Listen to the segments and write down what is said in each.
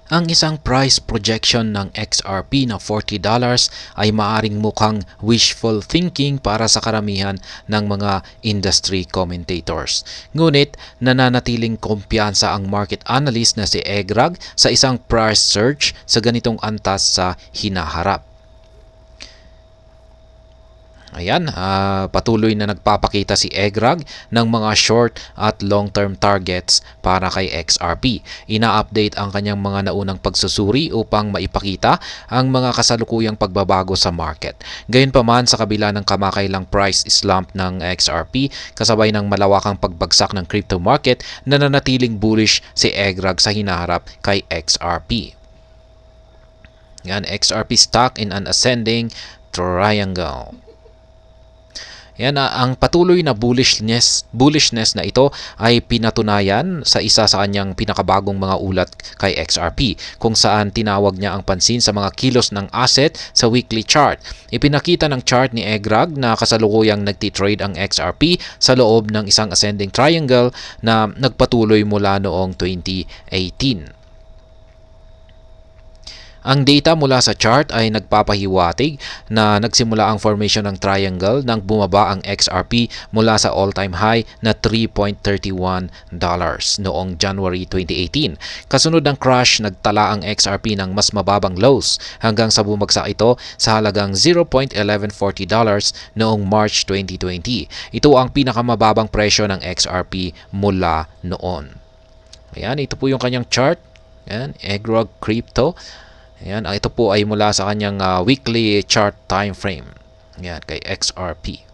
Ang isang price projection ng XRP na $40 ay maaring mukhang wishful thinking para sa karamihan ng mga industry commentators. Ngunit nananatiling kumpiyansa ang market analyst na si Egrag sa isang price surge sa ganitong antas sa hinaharap. Ayan, patuloy na nagpapakita si Egrag ng mga short at long-term targets para kay XRP. Ina-update ang kanyang mga naunang pagsusuri upang maipakita ang mga kasalukuyang pagbabago sa market. Gayunpaman, sa kabila ng kamakailang price slump ng XRP, kasabay ng malawakang pagbagsak ng crypto market, nananatiling bullish si Egrag sa hinaharap kay XRP. Yan, XRP stock in an ascending triangle. Yan, ang patuloy na bullishness na ito ay pinatunayan sa isa sa kanyang pinakabagong mga ulat kay XRP, kung saan tinawag niya ang pansin sa mga kilos ng asset sa weekly chart. Ipinakita ng chart ni Egrag na kasalukuyang nagtitrade ang XRP sa loob ng isang ascending triangle na nagpatuloy mula noong 2018. Ang data mula sa chart ay nagpapahiwatig na nagsimula ang formation ng triangle nang bumaba ang XRP mula sa all-time high na $3.31 noong January 2018. Kasunod ng crash, nagtala ang XRP ng mas mababang lows hanggang sa bumagsak ito sa halagang $0.1140 noong March 2020. Ito ang pinakamababang presyo ng XRP mula noon. Ayan, ito po yung kanyang chart. Ayan, Egrag Crypto. Ayan, ito po ay mula sa kanyang weekly chart time frame. Ayan, kay XRP.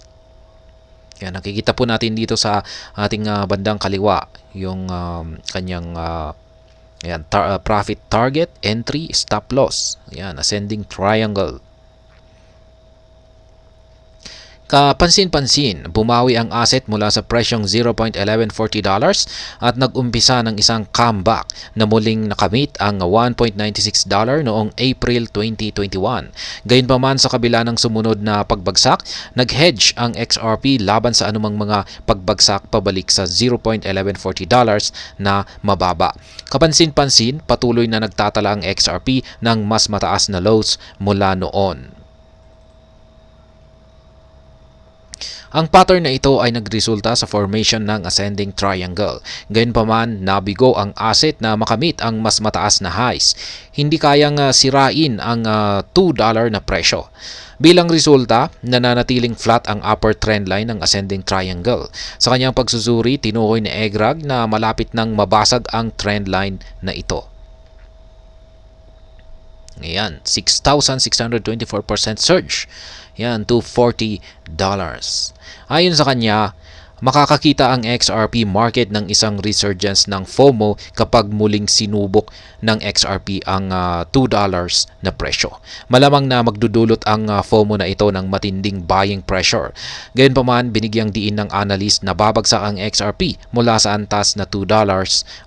Ayan, nakikita po natin dito sa ating bandang kaliwa yung kanyang ayan, profit target, entry, stop loss. Ayan, ascending triangle. Kapansin-pansin, bumawi ang asset mula sa presyong $0.1140 at nag-umpisa ng isang comeback na muling nakamit ang $1.96 noong April 2021. Gayunpaman, sa kabila ng sumunod na pagbagsak, nag-hedge ang XRP laban sa anumang mga pagbagsak pabalik sa $0.1140 na mababa. Kapansin-pansin, patuloy na nagtatala ang XRP ng mas mataas na lows mula noon. Ang pattern na ito ay nagresulta sa formation ng ascending triangle. Gayunpaman, nabigo ang asset na makamit ang mas mataas na highs. Hindi kayang sirain ang $2 na presyo. Bilang resulta, nananatiling flat ang upper trend line ng ascending triangle. Sa kanyang pagsusuri, tinukoy ni Egrag na malapit nang mabasag ang trend line na ito. Ayan, 6,624% surge. Yan, to $40. Ayon sa kanya, makakakita ang XRP market ng isang resurgence ng FOMO kapag muling sinubok ng XRP ang $2 na presyo. Malamang na magdudulot ang FOMO na ito ng matinding buying pressure. Gayunpaman, binigyang diin ng analyst na babagsak ang XRP mula sa antas na $2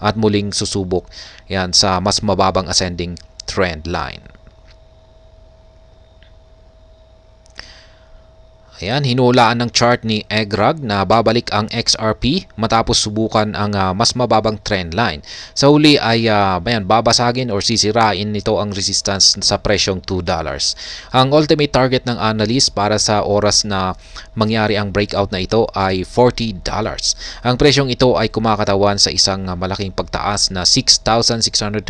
at muling susubok yan sa mas mababang ascending trend line. Ayan, hinulaan ng chart ni Egrag na babalik ang XRP matapos subukan ang mas mababang trend line. Sa huli ay babasagin or sisirain nito ang resistance sa presyong $2. Ang ultimate target ng analyst para sa oras na mangyari ang breakout na ito ay $40. Ang presyong ito ay kumakatawan sa isang malaking pagtaas na 6,624%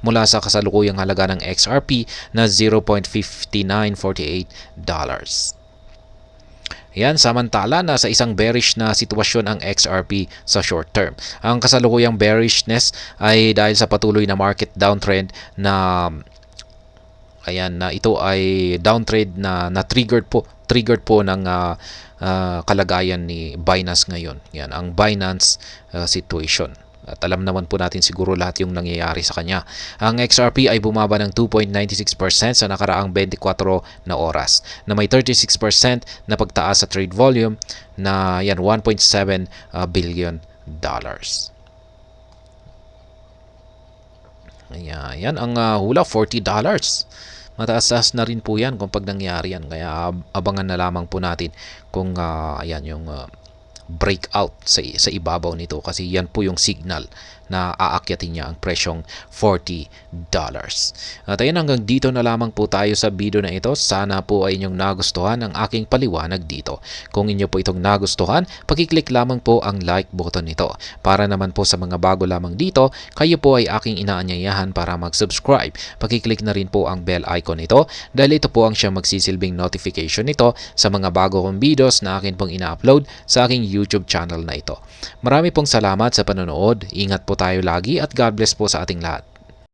mula sa kasalukuyang halaga ng XRP na $0.5948. Yan, samantala na sa isang bearish na sitwasyon ang XRP sa short term. Ang kasalukuyang bearishness ay dahil sa patuloy na market downtrend na ito ay downtrend na triggered po ng kalagayan ni Binance ngayon. Yan ang Binance situation. At alam naman po natin siguro lahat yung nangyayari sa kanya. Ang XRP ay bumaba ng 2.96% sa nakaraang 24 na oras, na may 36% na pagtaas sa trade volume na yan $1.7 billion. Ayan ang hula, $40. Mataas na rin po yan kung pag nangyari yan. Kaya abangan na lamang po natin kung yung breakout sa ibabaw nito, kasi yan po yung signal na aakyatin niya ang presyong $40. At ayun, hanggang dito na lamang po tayo sa video na ito. Sana po ay inyong nagustuhan ang aking paliwanag dito. Kung inyo po itong nagustuhan, pakiclick lamang po ang like button nito. Para naman po sa mga bago lamang dito, kayo po ay aking inaanyayahan para mag-subscribe. Pakiclick na rin po ang bell icon nito dahil ito po ang siyang magsisilbing notification nito sa mga bago kong videos na akin pong ina-upload sa aking YouTube channel na ito. Marami pong salamat sa panonood. Ingat po tayo lagi at God bless po sa ating lahat.